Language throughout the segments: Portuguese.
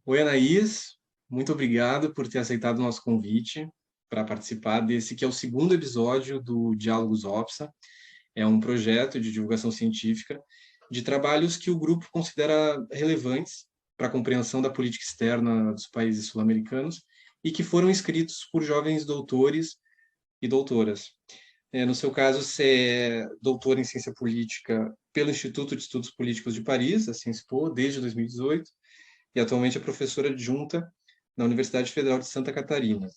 Oi, Anaís, muito obrigado por ter aceitado o nosso convite para participar desse que é o segundo episódio do Diálogos OPSA. É um projeto de divulgação científica de trabalhos que o grupo considera relevantes para a compreensão da política externa dos países sul-americanos e que foram escritos por jovens doutores e doutoras. No seu caso, você é doutor em ciência política pelo Instituto de Estudos Políticos de Paris, a Cienspo, desde 2018, e atualmente é professora adjunta na Universidade Federal de Santa Catarina.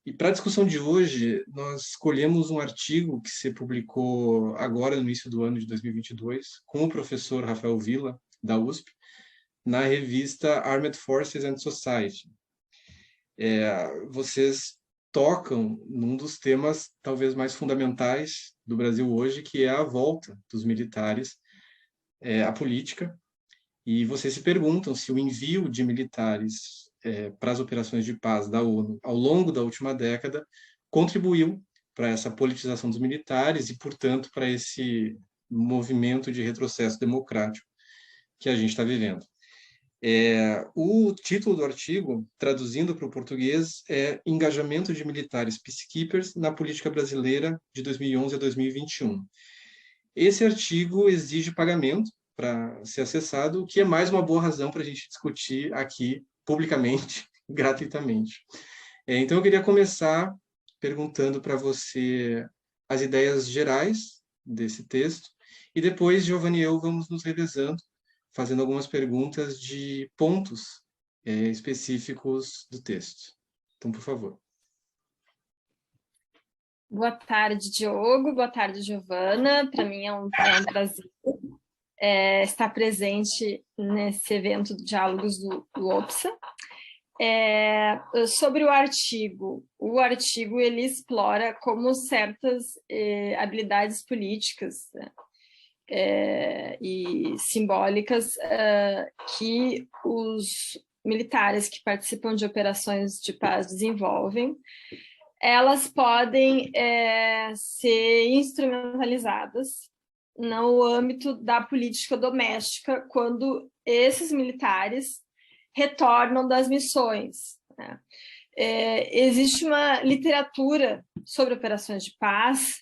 E para a discussão de hoje, nós escolhemos um artigo que se publicou agora, no início do ano de 2022, com o professor Rafael Villa, da USP, na revista Armed Forces and Society. Vocês tocam num dos temas talvez mais fundamentais do Brasil hoje, que é a volta dos militares à política. E vocês se perguntam se o envio de militares para as operações de paz da ONU ao longo da última década contribuiu para essa politização dos militares e, portanto, para esse movimento de retrocesso democrático que a gente está vivendo. O título do artigo, traduzindo para o português, é Engajamento de Militares Peacekeepers na Política Brasileira de 2011 a 2021. Esse artigo exige pagamento para ser acessado, o que é mais uma boa razão para a gente discutir aqui publicamente, gratuitamente. Então, eu queria começar perguntando para você as ideias gerais desse texto, e depois, Giovanni e eu vamos nos revezando, fazendo algumas perguntas de pontos específicos do texto. Então, por favor. Boa tarde, Diogo. Boa tarde, Giovana. Para mim é um prazer estar presente nesse evento de Diálogos do OPSA. Sobre o artigo ele explora como certas habilidades políticas e simbólicas que os militares que participam de operações de paz desenvolvem, elas podem ser instrumentalizadas no âmbito da política doméstica quando esses militares retornam das missões, né? Existe uma literatura sobre operações de paz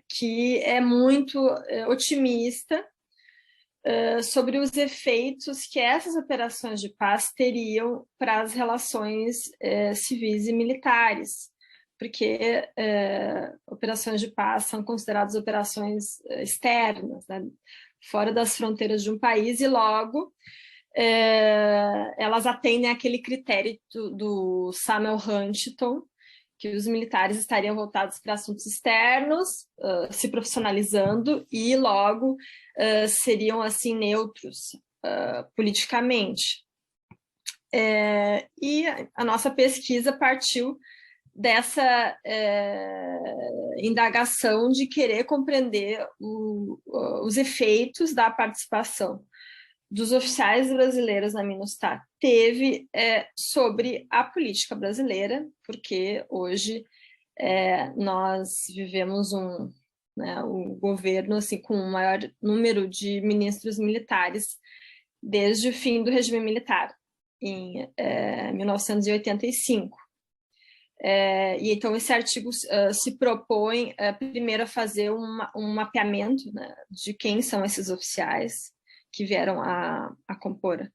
que é muito otimista sobre os efeitos que essas operações de paz teriam para as relações civis e militares, porque operações de paz são consideradas operações externas, né, fora das fronteiras de um país, e logo elas atendem àquele critério do Samuel Huntington, que os militares estariam voltados para assuntos externos, se profissionalizando, e logo seriam assim neutros politicamente. E a nossa pesquisa partiu dessa indagação de querer compreender os efeitos da participação dos oficiais brasileiros na MINUSTAH teve sobre a política brasileira, porque hoje nós vivemos um governo assim, com um maior número de ministros militares desde o fim do regime militar, em 1985. E então esse artigo se propõe primeiro a fazer um mapeamento, né, de quem são esses oficiais que vieram a compor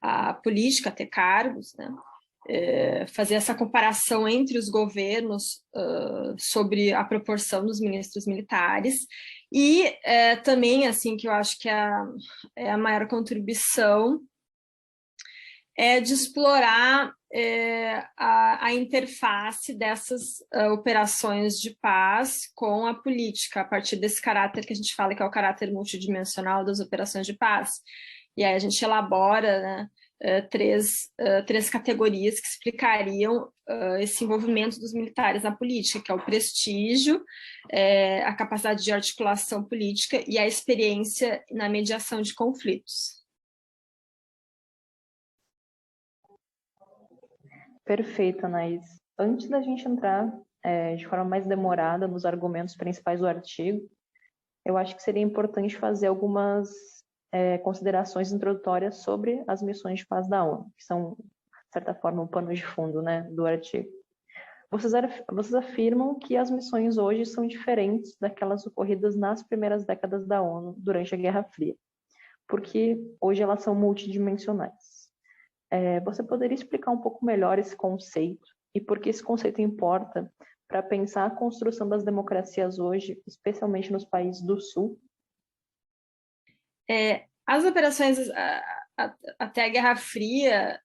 a política, a ter cargos, né? Fazer essa comparação entre os governos sobre a proporção dos ministros militares, e também, assim, que eu acho que é a maior contribuição de explorar a interface dessas operações de paz com a política, a partir desse caráter que a gente fala que é o caráter multidimensional das operações de paz. E aí a gente elabora, né, três categorias que explicariam esse envolvimento dos militares na política, que é o prestígio, a capacidade de articulação política e a experiência na mediação de conflitos. Perfeito, Anaís. Antes da gente entrar de forma mais demorada nos argumentos principais do artigo, eu acho que seria importante fazer algumas considerações introdutórias sobre as missões de paz da ONU, que são, de certa forma, um pano de fundo, né, do artigo. Vocês afirmam que as missões hoje são diferentes daquelas ocorridas nas primeiras décadas da ONU, durante a Guerra Fria, porque hoje elas são multidimensionais. Você poderia explicar um pouco melhor esse conceito e por que esse conceito importa para pensar a construção das democracias hoje, especialmente nos países do Sul? As operações até a Guerra Fria,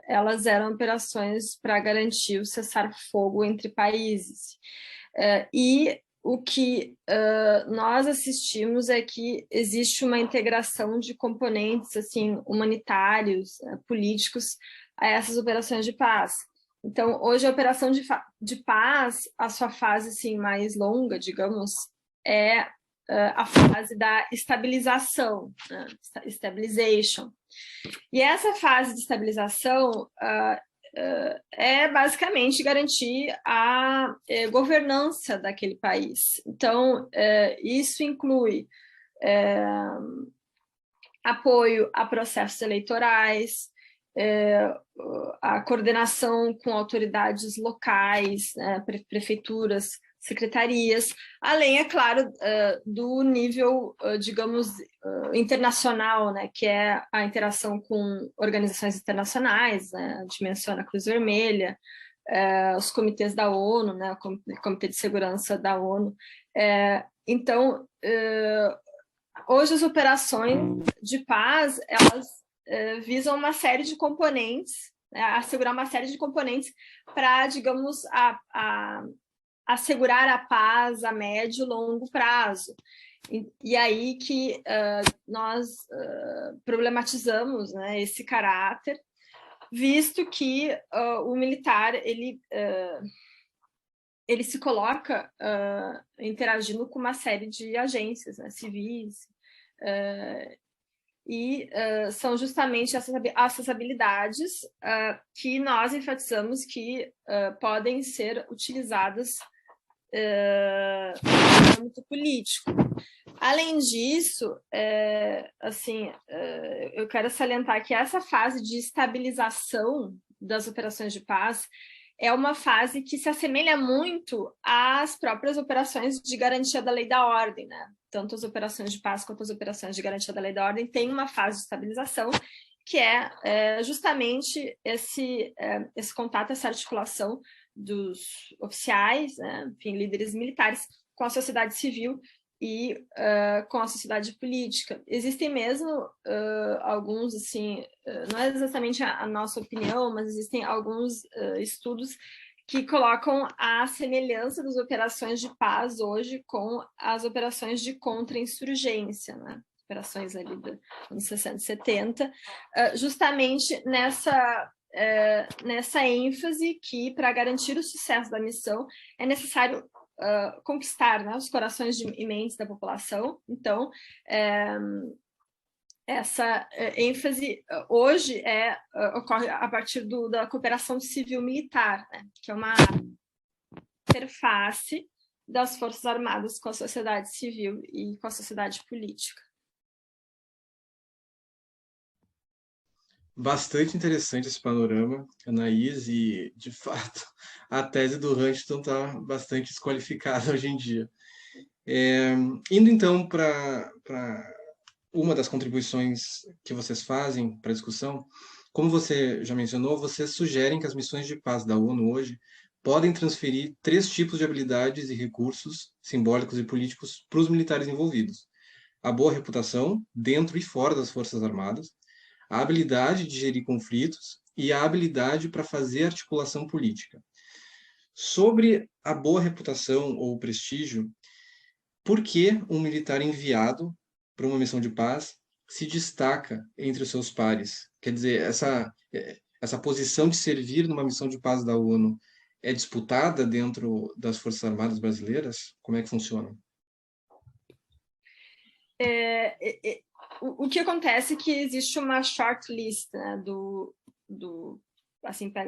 elas eram operações para garantir o cessar-fogo entre países. E o que nós assistimos é que existe uma integração de componentes assim, humanitários, políticos, a essas operações de paz. Então, hoje a operação de paz, a sua fase assim, mais longa, digamos, é a fase da estabilização, né? Stabilization. E essa fase de estabilização é basicamente garantir a governança daquele país. Então, isso inclui apoio a processos eleitorais, a coordenação com autoridades locais, né, prefeituras, secretarias, além, é claro, do nível, digamos, internacional, né, que é a interação com organizações internacionais, né, a gente menciona a Cruz Vermelha, os comitês da ONU, né, o Comitê de Segurança da ONU. Então, hoje as operações de paz, elas visam uma série de componentes, né, assegurar uma série de componentes para, digamos, assegurar a paz a médio e longo prazo. E aí que nós problematizamos, né, esse caráter, visto que o militar ele se coloca interagindo com uma série de agências, né, civis, e são justamente essas habilidades que nós enfatizamos que podem ser utilizadas no âmbito político. Além disso, eu quero salientar que essa fase de estabilização das operações de paz é uma fase que se assemelha muito às próprias operações de garantia da lei e da ordem, né? Tanto as operações de paz quanto as operações de garantia da lei e da ordem têm uma fase de estabilização, que é justamente esse contato, essa articulação dos oficiais, né, enfim, líderes militares, com a sociedade civil e com a sociedade política. Existem mesmo alguns, assim, não é exatamente a nossa opinião, mas existem alguns estudos que colocam a semelhança das operações de paz hoje com as operações de contra-insurgência, né? Operações ali dos anos 60 e 70, justamente nessa ênfase que, para garantir o sucesso da missão, é necessário conquistar, né, os corações e mentes da população. Então, essa ênfase hoje ocorre a partir da cooperação civil-militar, né, que é uma interface das Forças Armadas com a sociedade civil e com a sociedade política. Bastante interessante esse panorama, Anaís, e, de fato, a tese do Huntington está bastante desqualificada hoje em dia. Indo, então, para uma das contribuições que vocês fazem para a discussão, como você já mencionou, vocês sugerem que as missões de paz da ONU hoje podem transferir 3 tipos de habilidades e recursos simbólicos e políticos para os militares envolvidos: a boa reputação, dentro e fora das Forças Armadas, a habilidade de gerir conflitos e a habilidade para fazer articulação política. Sobre a boa reputação ou prestígio, por que um militar enviado para uma missão de paz se destaca entre os seus pares? Quer dizer, essa posição de servir numa missão de paz da ONU é disputada dentro das Forças Armadas brasileiras? Como é que funciona? O que acontece é que existe uma shortlist, né, do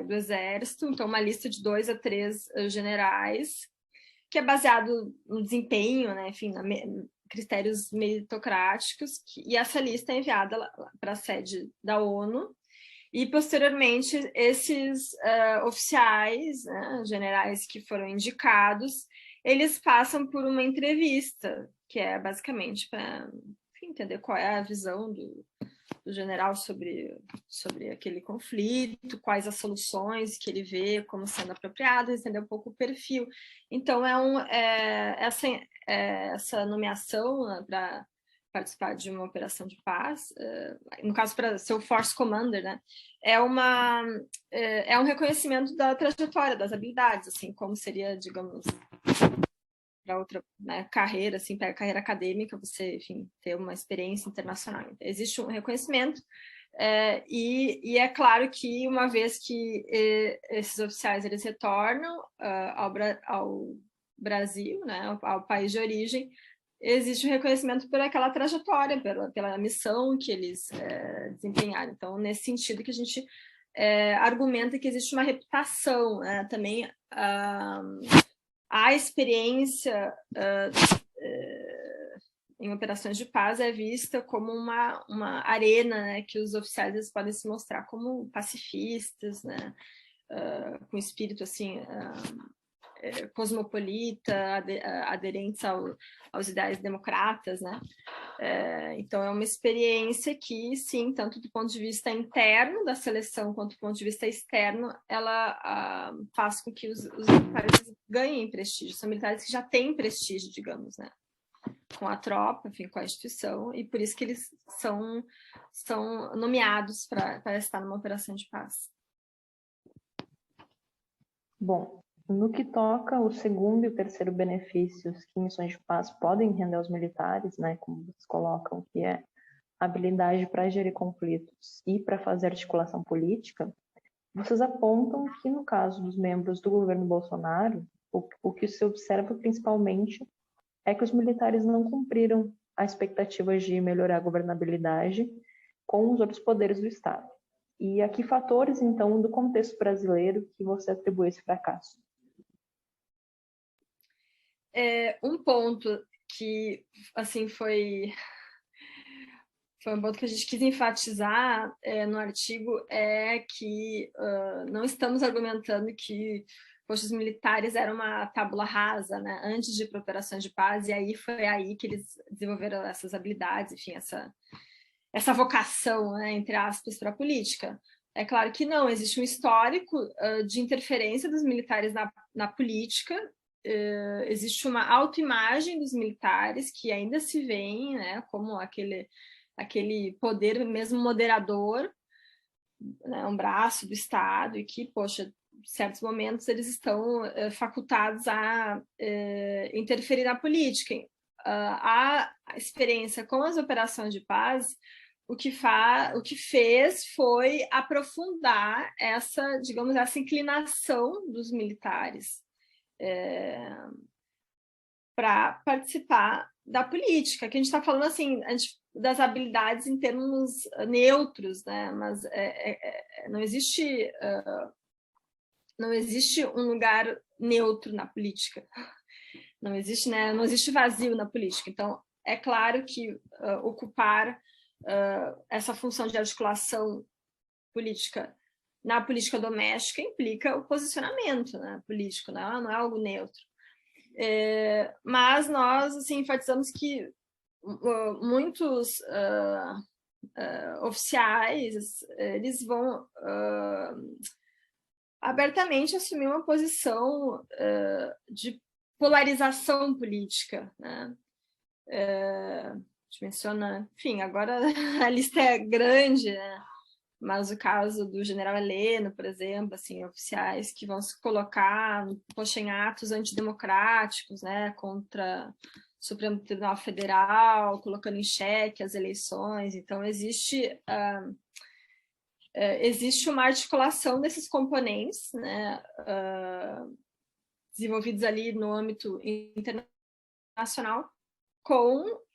Exército, então uma lista de 2 a 3 generais, que é baseado no desempenho, né, enfim, critérios meritocráticos, e essa lista é enviada para a sede da ONU, e posteriormente esses oficiais, né, generais que foram indicados, eles passam por uma entrevista, que é basicamente para entender qual é a visão do general sobre aquele conflito, quais as soluções que ele vê como sendo apropriadas, entender um pouco o perfil. Então, essa nomeação para participar de uma operação de paz, no caso, para ser o Force Commander, né, é um reconhecimento da trajetória, das habilidades, assim, como seria, digamos, para outra, né, carreira, assim, para a carreira acadêmica, você, enfim, ter uma experiência internacional. Então, existe um reconhecimento, e é claro que uma vez que esses oficiais eles retornam ao Brasil, né, ao país de origem, existe um reconhecimento por aquela trajetória, pela missão que eles desempenharam. Então, nesse sentido que a gente argumenta que existe uma reputação, né, também a experiência em operações de paz é vista como uma arena, né, que os oficiais eles podem se mostrar como pacifistas, né, com espírito assim, cosmopolita, aderentes aos ideais democratas, né? Então, é uma experiência que, sim, tanto do ponto de vista interno da seleção quanto do ponto de vista externo, ela faz com que os militares ganhem prestígio. São militares que já têm prestígio, digamos, né? Com a tropa, enfim, com a instituição, e por isso que eles são nomeados para estar numa operação de paz. Bom, no que toca o segundo e o terceiro benefícios que missões de paz podem render aos militares, né, como vocês colocam, que é a habilidade para gerir conflitos e para fazer articulação política, vocês apontam que, no caso dos membros do governo Bolsonaro, o que se observa principalmente é que os militares não cumpriram a expectativa de melhorar a governabilidade com os outros poderes do Estado. E a que fatores, então, do contexto brasileiro que você atribui esse fracasso? Um ponto que, assim, foi um ponto que a gente quis enfatizar no artigo é que não estamos argumentando que os militares eram uma tábula rasa, né, antes de ir para operações de paz, e aí foi aí que eles desenvolveram essas habilidades, enfim, essa vocação, né, entre aspas, para a política. É claro que não, existe um histórico de interferência dos militares na política, existe uma autoimagem dos militares que ainda se veem, né, como aquele poder mesmo moderador, né, um braço do Estado, e que, poxa, em certos momentos eles estão facultados a interferir na política. A experiência com as operações de paz, o que fez foi aprofundar essa, digamos, essa inclinação dos militares para participar da política, que a gente está falando assim das habilidades em termos neutros, né? Mas não existe um lugar neutro na política, não existe, né? Não existe vazio na política. Então, é claro que ocupar essa função de articulação política na política doméstica implica o posicionamento, né, político, né? Não é algo neutro. Mas nós, assim, enfatizamos que muitos oficiais, eles vão abertamente assumir uma posição de polarização política, né? A gente menciona, enfim, agora a lista é grande, né? Mas o caso do general Heleno, por exemplo, assim, oficiais que vão se colocar, poxa, em atos antidemocráticos, né, contra o Supremo Tribunal Federal, colocando em xeque as eleições. Então, existe uma articulação desses componentes, né, desenvolvidos ali no âmbito internacional, com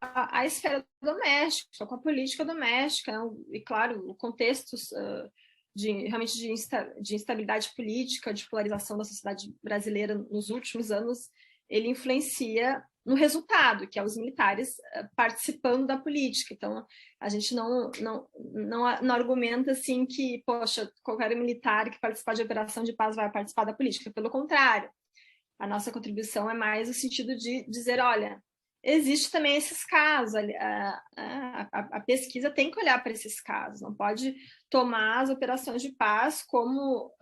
a esfera doméstica, com a política doméstica, né? E, claro, o contexto realmente de instabilidade política, de polarização da sociedade brasileira nos últimos anos, ele influencia no resultado, que é os militares participando da política. Então, a gente não argumenta assim que, poxa, qualquer militar que participar de operação de paz vai participar da política. Pelo contrário, a nossa contribuição é mais no sentido de dizer, olha, existe também esses casos, a pesquisa tem que olhar para esses casos, não pode tomar as operações de paz como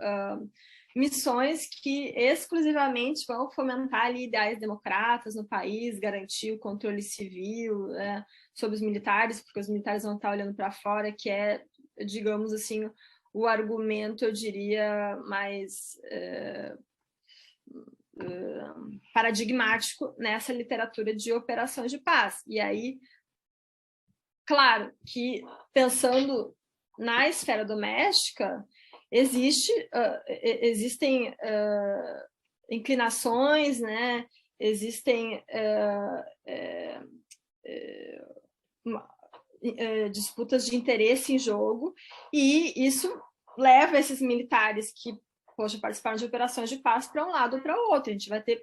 missões que exclusivamente vão fomentar ali ideais democratas no país, garantir o controle civil sobre os militares, porque os militares vão estar olhando para fora, que é, digamos assim, o argumento, eu diria, mais paradigmático nessa literatura de operações de paz. E aí, claro que pensando na esfera doméstica, existem inclinações, né? Existem disputas de interesse em jogo, e isso leva esses militares que, poxa, participaram de operações de paz para um lado ou para o outro. A gente vai ter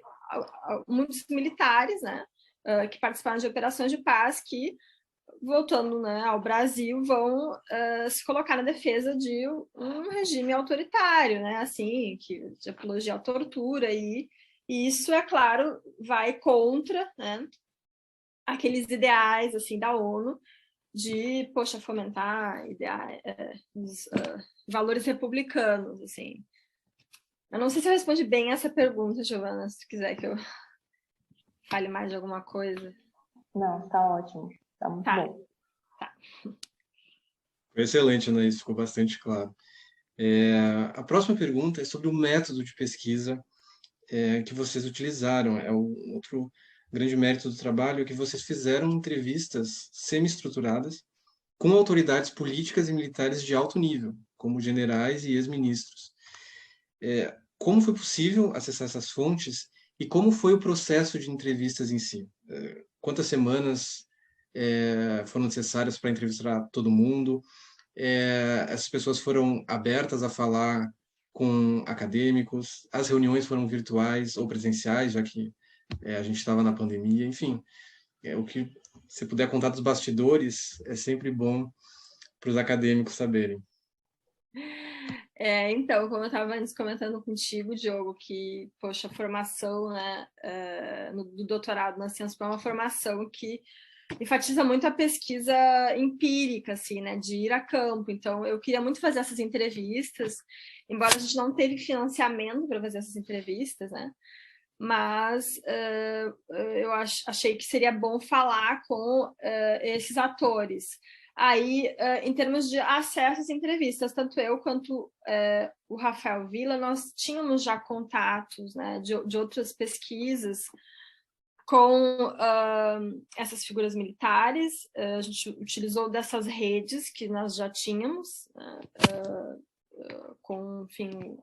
muitos militares, né, que participaram de operações de paz que, voltando, né, ao Brasil, vão se colocar na defesa de um regime autoritário, né, assim, de apologia à tortura, e isso, é claro, vai contra, né, aqueles ideais, assim, da ONU de, poxa, fomentar valores republicanos, assim. Eu não sei se eu respondi bem essa pergunta, Giovana, se tu quiser que eu fale mais de alguma coisa. Não, tá ótimo. Tá muito bom. Tá. Foi excelente, Anaís, ficou bastante claro. A próxima pergunta é sobre o método de pesquisa que vocês utilizaram. É o outro grande mérito do trabalho, é que vocês fizeram entrevistas semi-estruturadas com autoridades políticas e militares de alto nível, como generais e ex-ministros. Como foi possível acessar essas fontes e como foi o processo de entrevistas em si? Quantas semanas foram necessárias para entrevistar todo mundo? Essas pessoas foram abertas a falar com acadêmicos? As reuniões foram virtuais ou presenciais, já que a gente estava na pandemia? Enfim, o que você puder contar dos bastidores é sempre bom para os acadêmicos saberem. Então, como eu estava antes comentando contigo, Diogo, que, poxa, a formação, né, do doutorado na ciência é uma formação que enfatiza muito a pesquisa empírica, assim, né, de ir a campo. Então, eu queria muito fazer essas entrevistas, embora a gente não teve financiamento para fazer essas entrevistas, né, mas eu achei que seria bom falar com esses atores. Aí, em termos de acesso às entrevistas, tanto eu quanto o Rafael Villa, nós tínhamos já contatos, né, de outras pesquisas com essas figuras militares. A gente utilizou dessas redes que nós já tínhamos, com, enfim,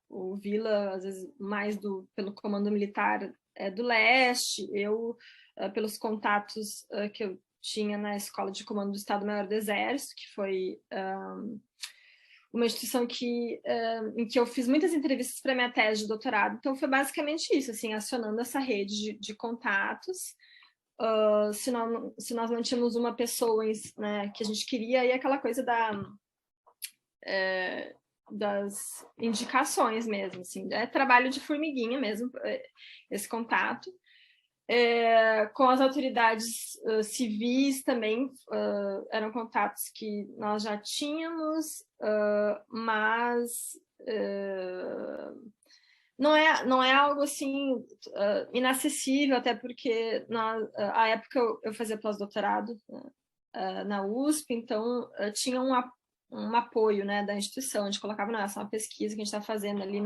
o Villa, às vezes, mais pelo comando militar do leste, eu pelos contatos que eu tinha na Escola de Comando do Estado-Maior do Exército, que foi uma instituição em que eu fiz muitas entrevistas para minha tese de doutorado. Então, foi basicamente isso, assim, acionando essa rede de contatos. Se nós não tínhamos uma pessoa, né, que a gente queria, e aquela coisa das indicações mesmo, assim, é trabalho de formiguinha mesmo, esse contato. Com as autoridades civis também eram contatos que nós já tínhamos, mas não é algo assim inacessível, até porque à época eu fazia pós-doutorado na USP, então tinha um apoio, né, da instituição. A gente colocava, não, essa é uma pesquisa que a gente está fazendo ali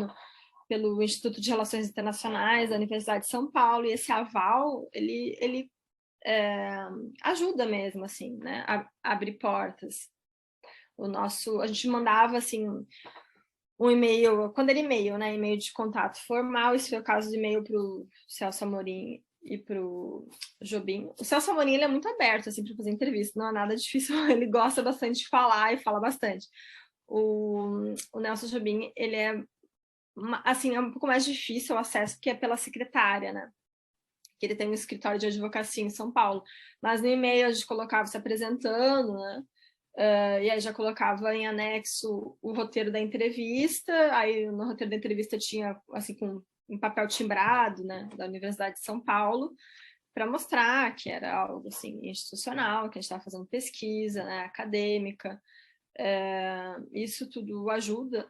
pelo Instituto de Relações Internacionais da Universidade de São Paulo, e esse aval, ele ajuda mesmo, assim, né, abre portas. A gente mandava, assim, um e-mail, quando era e-mail, né, e-mail de contato formal. Isso foi o caso de e-mail para o Celso Amorim e para o Jobim. O Celso Amorim, ele é muito aberto, assim, para fazer entrevista, não é nada difícil, ele gosta bastante de falar e fala bastante. O Nelson Jobim, ele é, assim, é um pouco mais difícil o acesso, porque é pela secretária, né? que ele tem um escritório de advocacia em São Paulo, mas no e-mail a gente colocava se apresentando, né? E aí já colocava em anexo o roteiro da entrevista, aí no roteiro da entrevista tinha, assim, com um papel timbrado, né, da Universidade de São Paulo, para mostrar que era algo, assim, institucional, que a gente estava fazendo pesquisa, né, acadêmica, isso tudo ajuda,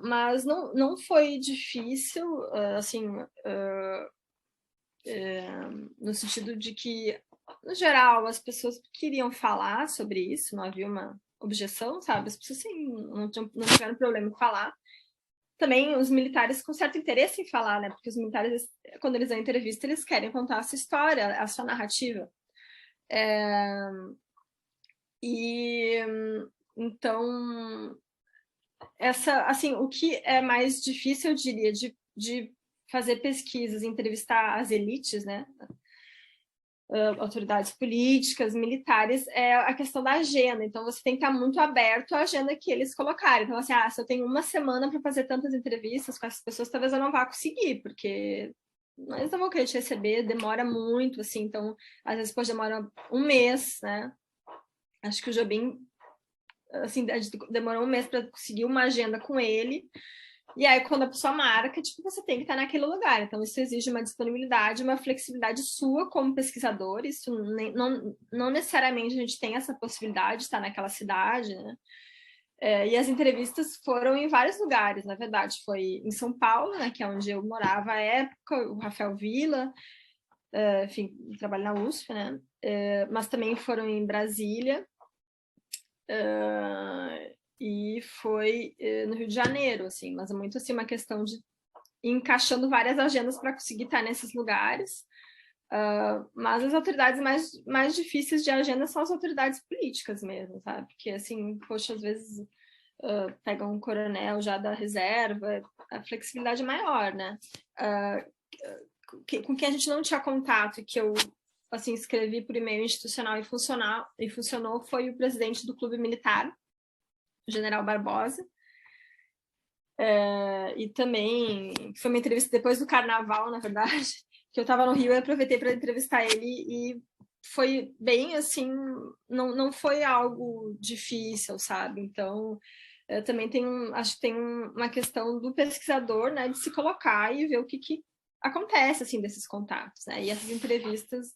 mas não foi difícil, assim, no sentido de que, no geral, as pessoas queriam falar sobre isso, não havia uma objeção, sabe? As pessoas, sim, não tiveram problema em falar. Também os militares com certo interesse em falar, né? Porque os militares, quando eles dão entrevista, eles querem contar a sua história, a sua narrativa. Então, assim, o que é mais difícil, eu diria, de fazer pesquisas, entrevistar as elites, né? Autoridades políticas, militares, é a questão da agenda. Então, você tem que estar muito aberto à agenda que eles colocarem. Então, assim, se eu tenho uma semana para fazer tantas entrevistas com essas pessoas, talvez eu não vá conseguir, porque eles não vão querer te receber, demora muito, assim. Então, às vezes, demora um mês, né? Acho que o Jobim, assim, demorou um mês para conseguir uma agenda com ele. E aí, quando a pessoa marca, tipo, você tem que estar naquele lugar. Então, isso exige uma disponibilidade, uma flexibilidade sua como pesquisador. Isso não necessariamente a gente tem essa possibilidade de estar naquela cidade, né? E as entrevistas foram em vários lugares, na verdade. Foi em São Paulo, né, que é onde eu morava à época, o Rafael Villa, enfim, trabalho na USP, né? Mas também foram em Brasília, e foi no Rio de Janeiro, assim, mas é muito assim uma questão de ir encaixando várias agendas para conseguir estar nesses lugares. Mas as autoridades mais difíceis de agenda são as autoridades políticas mesmo, sabe? Porque, assim, poxa, às vezes pega um coronel já da reserva, a flexibilidade é maior, né? Com quem a gente não tinha contato e que eu, assim, escrevi por e-mail institucional e funcionou foi o presidente do Clube Militar, o General Barbosa, e também foi uma entrevista depois do Carnaval, na verdade, que eu estava no Rio e aproveitei para entrevistar ele e foi bem assim, não foi algo difícil, sabe? Então, também acho que tem uma questão do pesquisador, né, de se colocar e ver o que acontece, assim, desses contatos, né? E essas entrevistas,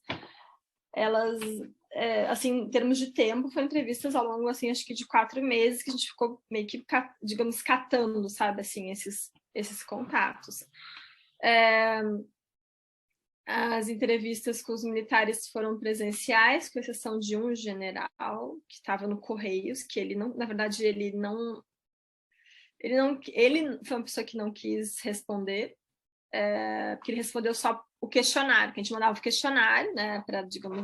elas, assim, em termos de tempo, foram entrevistas ao longo, assim, acho que de 4 meses que a gente ficou meio que, digamos, catando, sabe, assim, esses contatos. As entrevistas com os militares foram presenciais, com exceção de um general que estava no Correios, que ele não, na verdade, ele foi uma pessoa que não quis responder, porque ele respondeu só o questionário, que a gente mandava o questionário, né, para, digamos,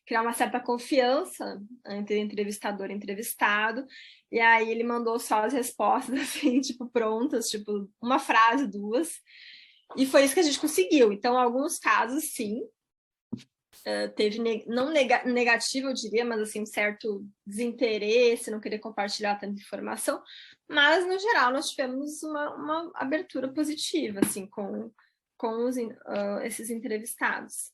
criar uma certa confiança entre entrevistador e entrevistado, e aí ele mandou só as respostas, assim, tipo, prontas, tipo, uma frase, 2, e foi isso que a gente conseguiu. Então, em alguns casos, sim, teve, não negativo, eu diria, mas, assim, um certo desinteresse, não querer compartilhar tanta informação, mas, no geral, nós tivemos uma abertura positiva, assim, com esses entrevistados.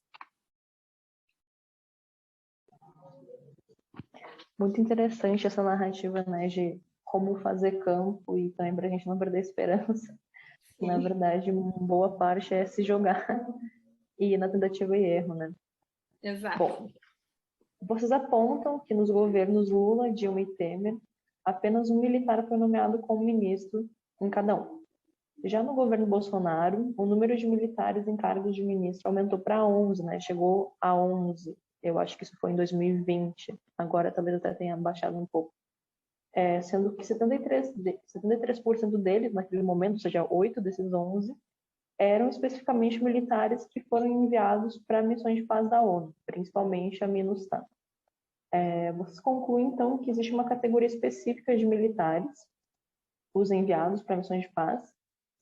Muito interessante essa narrativa, né, de como fazer campo e também para a gente não perder a esperança. Sim. Na verdade, uma boa parte é se jogar e ir na tentativa e erro, né? Exato. Bom, vocês apontam que nos governos Lula, Dilma e Temer, apenas um militar foi nomeado como ministro em cada um. Já no governo Bolsonaro, o número de militares em cargos de ministro aumentou para 11, né? Chegou a 11. Eu acho que isso foi em 2020. Agora talvez até tenha baixado um pouco. Sendo que 73% deles, naquele momento, ou seja, 8 desses 11, eram especificamente militares que foram enviados para missões de paz da ONU, principalmente a MINUSTAH. Vocês concluem, então, que existe uma categoria específica de militares, os enviados para missões de paz,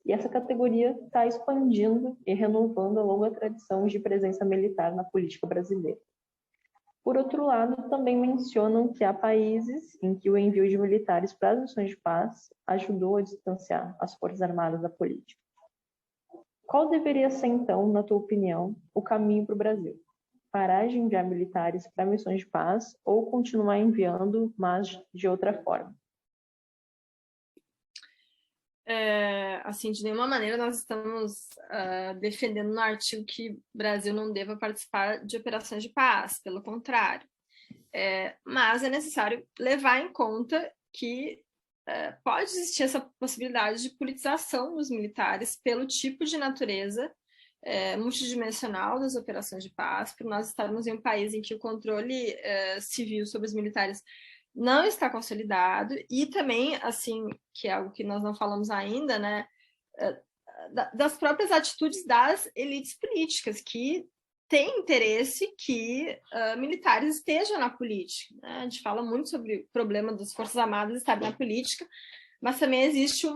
e essa categoria está expandindo e renovando a longa tradição de presença militar na política brasileira. Por outro lado, também mencionam que há países em que o envio de militares para as missões de paz ajudou a distanciar as Forças Armadas da política. Qual deveria ser, então, na tua opinião, o caminho para o Brasil? Parar de enviar militares para missões de paz ou continuar enviando, mas de outra forma? Assim, de nenhuma maneira nós estamos defendendo no artigo que o Brasil não deva participar de operações de paz, pelo contrário. Mas é necessário levar em conta que pode existir essa possibilidade de politização dos militares pelo tipo de natureza multidimensional das operações de paz, por nós estarmos em um país em que o controle civil sobre os militares não está consolidado, e também, assim, que é algo que nós não falamos ainda, né, das próprias atitudes das elites políticas, que têm interesse que militares estejam na política, né? A gente fala muito sobre o problema das Forças Armadas estarem na política, mas também existe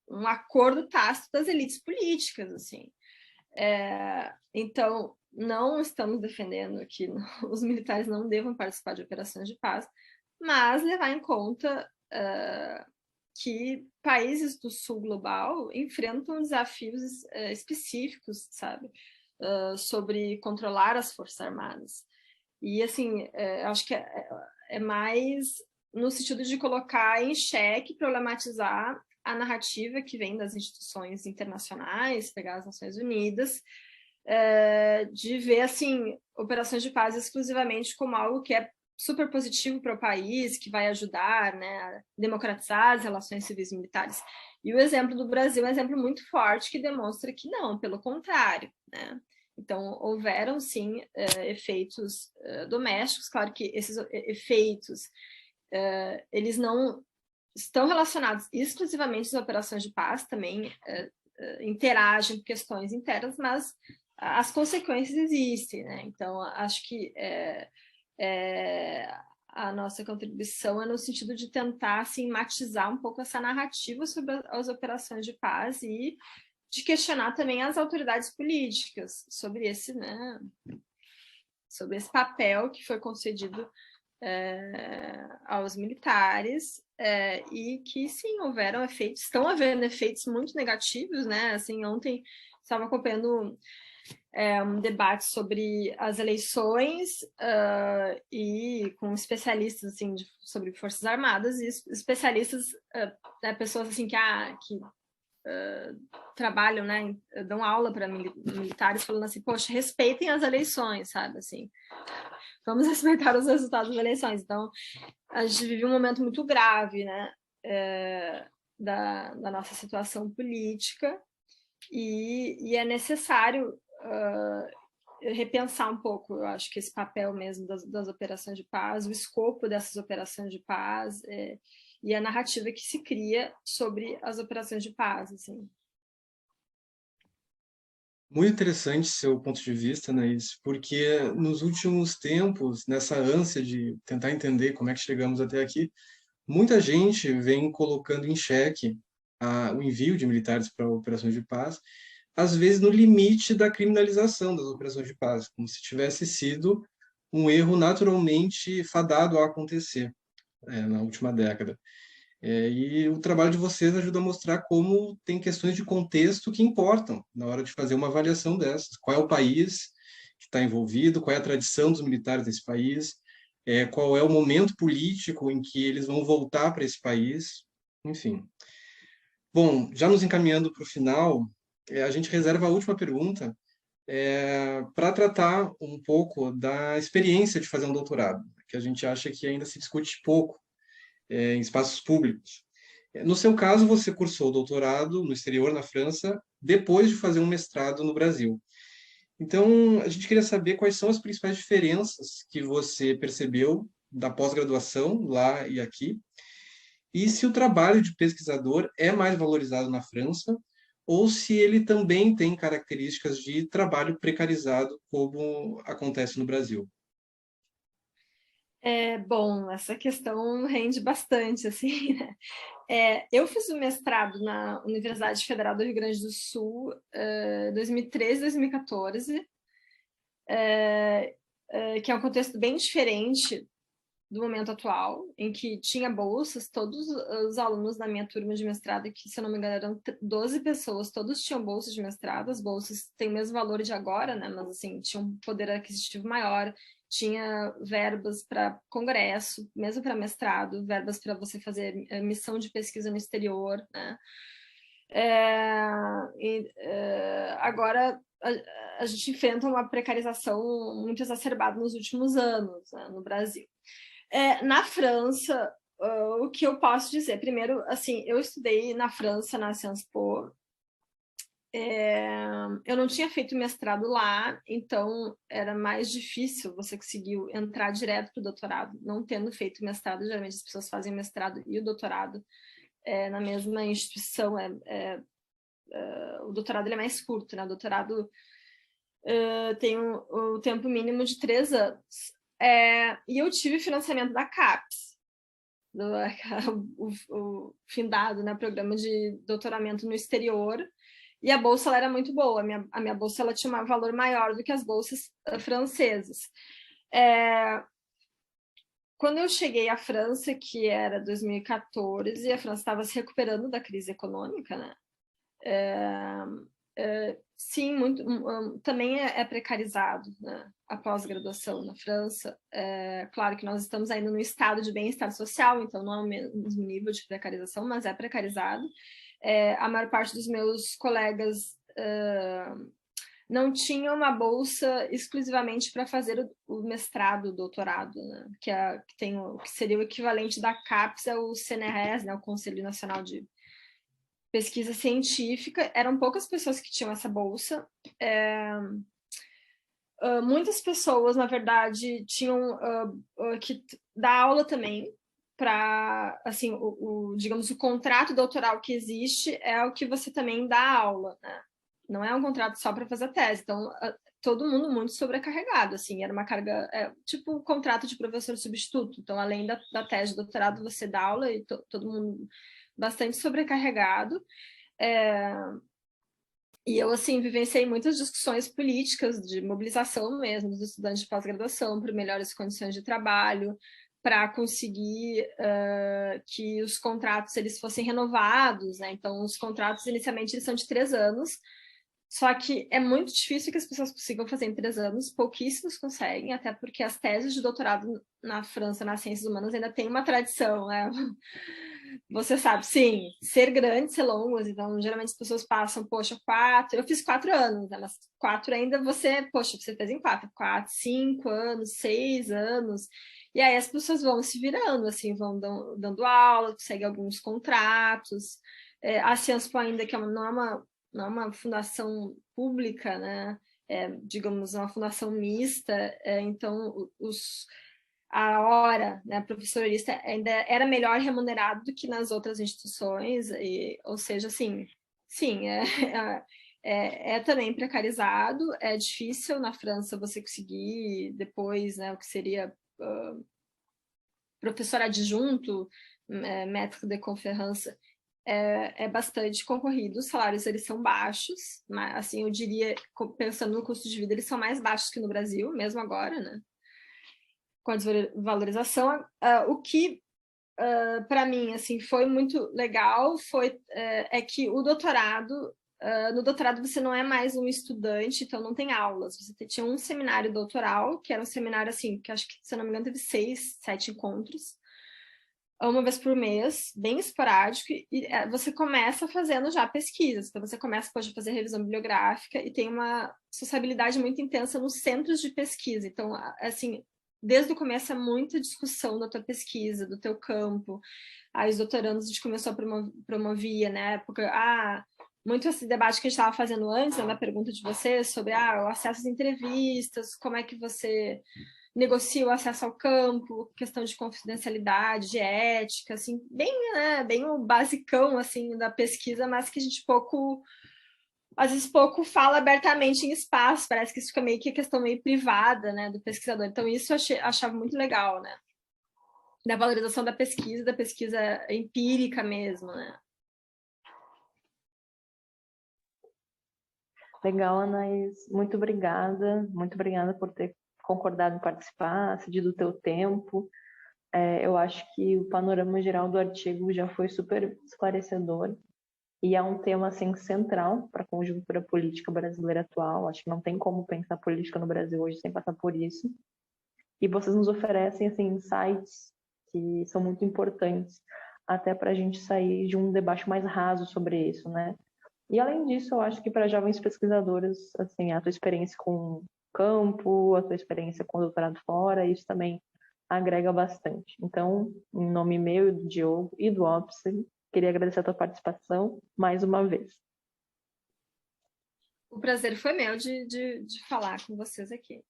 um acordo tácito das elites políticas, assim. Então, não estamos defendendo que os militares não devam participar de operações de paz, mas levar em conta que países do sul global enfrentam desafios específicos, sabe, sobre controlar as Forças Armadas. E, assim, acho que é mais no sentido de colocar em xeque, problematizar a narrativa que vem das instituições internacionais, pegar as Nações Unidas, de ver, assim, operações de paz exclusivamente como algo que é super positivo para o país, que vai ajudar, né, a democratizar as relações civis e militares. E o exemplo do Brasil é um exemplo muito forte que demonstra que não, pelo contrário, né? Então, houveram, sim, efeitos domésticos. Claro que esses efeitos, eles não estão relacionados exclusivamente às operações de paz, também interagem com questões internas, mas as consequências existem, né? Então, acho que a nossa contribuição é no sentido de tentar, assim, matizar um pouco essa narrativa sobre as operações de paz e de questionar também as autoridades políticas sobre esse, né, sobre esse papel que foi concedido aos militares, e que, sim, houveram efeitos, estão havendo efeitos muito negativos, né? Assim, ontem estava acompanhando um debate sobre as eleições e com especialistas, assim, sobre Forças Armadas, e especialistas, pessoas assim que trabalham, né, dão aula para militares, falando assim, poxa, respeitem as eleições, sabe, assim, vamos respeitar os resultados das eleições. Então, a gente vive um momento muito grave, né, da nossa situação política, e é necessário repensar um pouco, eu acho que esse papel mesmo das operações de paz, o escopo dessas operações de paz, e a narrativa que se cria sobre as operações de paz, assim. Muito interessante seu ponto de vista, Naís, porque nos últimos tempos, nessa ânsia de tentar entender como é que chegamos até aqui, muita gente vem colocando em xeque o envio de militares para operações de paz, às vezes no limite da criminalização das operações de paz, como se tivesse sido um erro naturalmente fadado a acontecer na última década. E o trabalho de vocês ajuda a mostrar como tem questões de contexto que importam na hora de fazer uma avaliação dessas. Qual é o país que está envolvido, qual é a tradição dos militares desse país, qual é o momento político em que eles vão voltar para esse país, enfim. Bom, já nos encaminhando para o final, a gente reserva a última pergunta para tratar um pouco da experiência de fazer um doutorado, que a gente acha que ainda se discute pouco em espaços públicos. No seu caso, você cursou o doutorado no exterior, na França, depois de fazer um mestrado no Brasil. Então, a gente queria saber quais são as principais diferenças que você percebeu da pós-graduação lá e aqui, e se o trabalho de pesquisador é mais valorizado na França, ou se ele também tem características de trabalho precarizado, como acontece no Brasil. Bom, essa questão rende bastante, assim, né? Eu fiz o mestrado na Universidade Federal do Rio Grande do Sul, 2013, 2014, que é um contexto bem diferente do momento atual, em que tinha bolsas, todos os alunos da minha turma de mestrado, que se eu não me engano eram 12 pessoas, todos tinham bolsas de mestrado, as bolsas têm o mesmo valor de agora, né, mas assim, tinha um poder aquisitivo maior, tinha verbas para congresso, mesmo para mestrado, verbas para você fazer missão de pesquisa no exterior, né. Agora a gente enfrenta uma precarização muito exacerbada nos últimos anos, né, no Brasil. Na França, o que eu posso dizer? Primeiro, assim, eu estudei na França, na Sciences Po. Eu não tinha feito mestrado lá, então era mais difícil você conseguir entrar direto para o doutorado, não tendo feito mestrado. Geralmente as pessoas fazem mestrado e o doutorado na mesma instituição. O doutorado ele é mais curto, né? O doutorado tem o tempo mínimo de 3 anos. E eu tive financiamento da CAPES, o findado, né, programa de doutoramento no exterior, e a bolsa ela era muito boa. A minha bolsa ela tinha um valor maior do que as bolsas francesas. Quando eu cheguei à França, que era 2014, a França estava se recuperando da crise econômica, né? Sim, também é precarizado, né, a pós-graduação na França. Claro que nós estamos ainda no estado de bem-estar social, então não é o mesmo nível de precarização, mas é precarizado. A maior parte dos meus colegas não tinha uma bolsa exclusivamente para fazer o mestrado, o doutorado, né, que seria o equivalente da CAPES ao CNRS, né, o Conselho Nacional de Pesquisa Científica. Eram poucas pessoas que tinham essa bolsa. Muitas pessoas, na verdade, tinham que dar aula também para, assim, digamos, o contrato doutoral que existe é o que você também dá aula, né? Não é um contrato só para fazer a tese. Então, todo mundo muito sobrecarregado, assim, era uma carga, tipo contrato de professor substituto. Então, além da tese de doutorado, você dá aula e todo mundo bastante sobrecarregado. E eu, assim, vivenciei muitas discussões políticas de mobilização mesmo dos estudantes de pós-graduação por melhores condições de trabalho, para conseguir que os contratos eles fossem renovados, né? Então, os contratos, inicialmente, eles são de 3 anos, só que é muito difícil que as pessoas consigam fazer em 3 anos, pouquíssimos conseguem, até porque as teses de doutorado na França, nas ciências humanas, ainda tem uma tradição, né? Você sabe, sim, ser grandes, ser longos, então geralmente as pessoas passam, poxa, 4, eu fiz 4 anos, né, mas 4 ainda poxa, você fez em 4, 5 anos, 6 anos, e aí as pessoas vão se virando, assim, vão dando aula, conseguem alguns contratos. A Sciences Po ainda, que não é uma fundação pública, né, digamos, uma fundação mista, então a hora, né, professorista ainda era melhor remunerado do que nas outras instituições, ou seja, assim, sim, é também precarizado, é difícil na França você conseguir depois, né, o que seria professor adjunto, maître de conférence, é bastante concorrido, os salários eles são baixos, mas, assim, eu diria, pensando no custo de vida, eles são mais baixos que no Brasil, mesmo agora, né? Com a desvalorização. O que, para mim, assim, foi muito legal é que o doutorado, no doutorado você não é mais um estudante, então não tem aulas. Você tinha um seminário doutoral, que era um seminário, assim, que acho que, se eu não me engano, teve 6, 7 encontros, uma vez por mês, bem esporádico, e você começa fazendo já pesquisas. Então, você começa, pode fazer revisão bibliográfica e tem uma sociabilidade muito intensa nos centros de pesquisa. Então, assim, desde o começo é muita discussão da tua pesquisa, do teu campo. Aí os doutorandos a gente começou a promovia, né? Porque, muito esse debate que a gente estava fazendo antes, né, na pergunta de vocês, sobre o acesso às entrevistas, como é que você negocia o acesso ao campo, questão de confidencialidade, de ética, assim, bem, né, bem o basicão, assim, da pesquisa, mas que a gente às vezes pouco fala abertamente em espaço, parece que isso fica meio que a questão meio privada, né, do pesquisador. Então, isso eu achava muito legal, né, da valorização da pesquisa empírica mesmo, né. Legal, Anaís. Muito obrigada por ter concordado em participar, cedido o teu tempo. Eu acho que o panorama geral do artigo já foi super esclarecedor e é um tema assim central para a conjuntura política brasileira atual. Acho que não tem como pensar política no Brasil hoje sem passar por isso. E vocês nos oferecem assim insights que são muito importantes até para a gente sair de um debate mais raso sobre isso, né? E além disso, eu acho que para jovens pesquisadoras, assim, a tua experiência com o campo, a tua experiência com o doutorado fora, isso também agrega bastante. Então, em nome meu, do Diogo e do Opsi, queria agradecer a tua participação mais uma vez. O prazer foi meu de falar com vocês aqui.